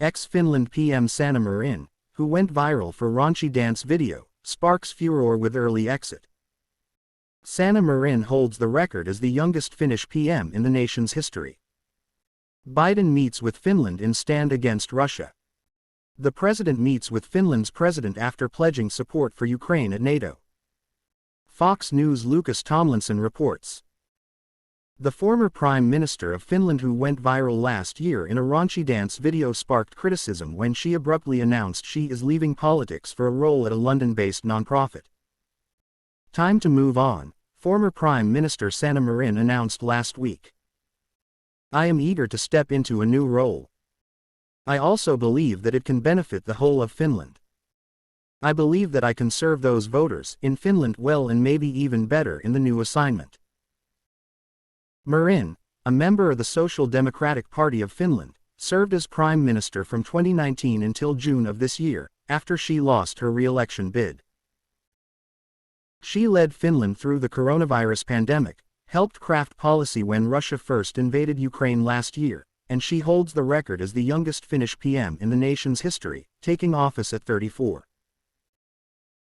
Ex-Finland PM Sanna Marin, who went viral for raunchy dance video, sparks furor with early exit. Sanna Marin holds the record as the youngest Finnish PM in the nation's history. Biden meets with Finland in stand against Russia. The president meets with Finland's president after pledging support for Ukraine at NATO. Fox News' Lucas Tomlinson reports. The former Prime Minister of Finland, who went viral last year in a raunchy dance video, sparked criticism when she abruptly announced she is leaving politics for a role at a London-based nonprofit. Time to move on, former Prime Minister Sanna Marin announced last week. I am eager to step into a new role. I also believe that it can benefit the whole of Finland. I believe that I can serve those voters in Finland well and maybe even better in the new assignment. Marin, a member of the Social Democratic Party of Finland, served as Prime Minister from 2019 until June of this year, after she lost her re-election bid. She led Finland through the coronavirus pandemic, helped craft policy when Russia first invaded Ukraine last year, and she holds the record as the youngest Finnish PM in the nation's history, taking office at 34.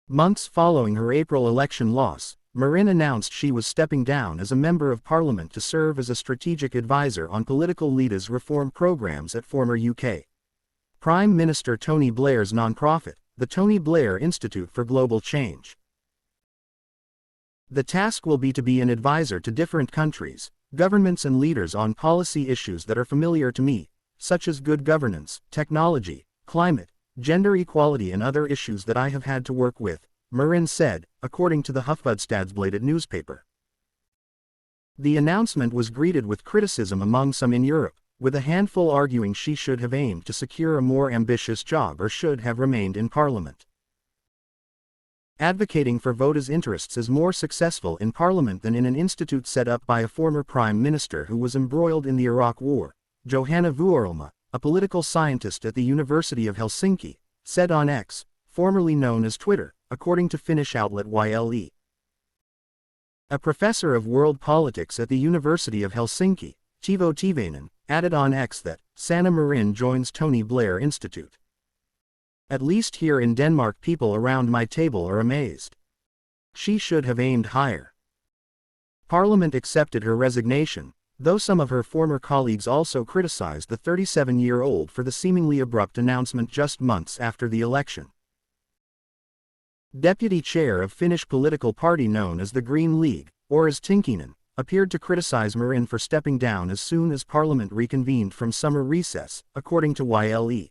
Months following her April election loss, Marin announced she was stepping down as a member of parliament to serve as a strategic advisor on political leaders' reform programs at former UK Prime Minister Tony Blair's nonprofit, the Tony Blair Institute for Global Change. The task will be to be an advisor to different countries, governments and leaders on policy issues that are familiar to me, such as good governance, technology, climate, gender equality and other issues that I have had to work with, Marin said, according to the Hufvudstadsbladet newspaper. The announcement was greeted with criticism among some in Europe, with a handful arguing she should have aimed to secure a more ambitious job or should have remained in parliament. Advocating for voters' interests is more successful in parliament than in an institute set up by a former prime minister who was embroiled in the Iraq War, Johanna Vuorelma, a political scientist at the University of Helsinki, said on X, formerly known as Twitter, according to Finnish outlet YLE. A professor of world politics at the University of Helsinki, Teivo Tivainen, added on X that Sanna Marin joins Tony Blair Institute. At least here in Denmark people around my table are amazed. She should have aimed higher. Parliament accepted her resignation, though some of her former colleagues also criticized the 37-year-old for the seemingly abrupt announcement just months after the election. Deputy chair of Finnish political party known as the Green League, or as Tinkinen, appeared to criticize Marin for stepping down as soon as Parliament reconvened from summer recess, according to YLE.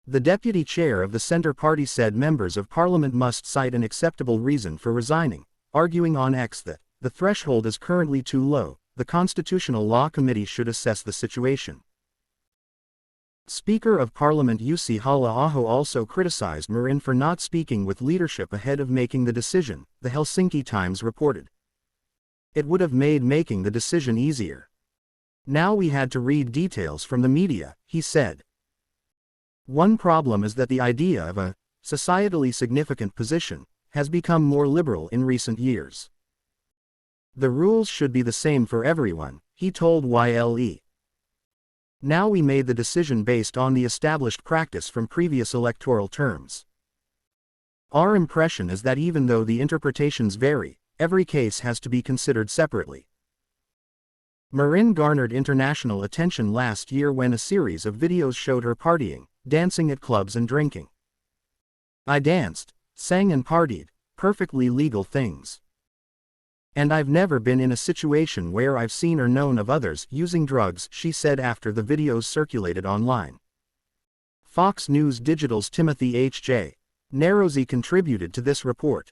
The deputy chair of the Centre Party said members of Parliament must cite an acceptable reason for resigning, arguing on X that the threshold is currently too low, the Constitutional Law Committee should assess the situation. Speaker of Parliament Jussi Halla-aho also criticized Marin for not speaking with leadership ahead of making the decision, the Helsinki Times reported. It would have made making the decision easier. Now we had to read details from the media, he said. One problem is that the idea of a societally significant position has become more liberal in recent years. The rules should be the same for everyone, he told YLE. Now we made the decision based on the established practice from previous electoral terms. Our impression is that even though the interpretations vary, every case has to be considered separately. Marin garnered international attention last year when a series of videos showed her partying, dancing at clubs and drinking. I danced, sang and partied, perfectly legal things. And I've never been in a situation where I've seen or known of others using drugs, she said after the videos circulated online. Fox News Digital's Timothy H.J. Narozzi contributed to this report.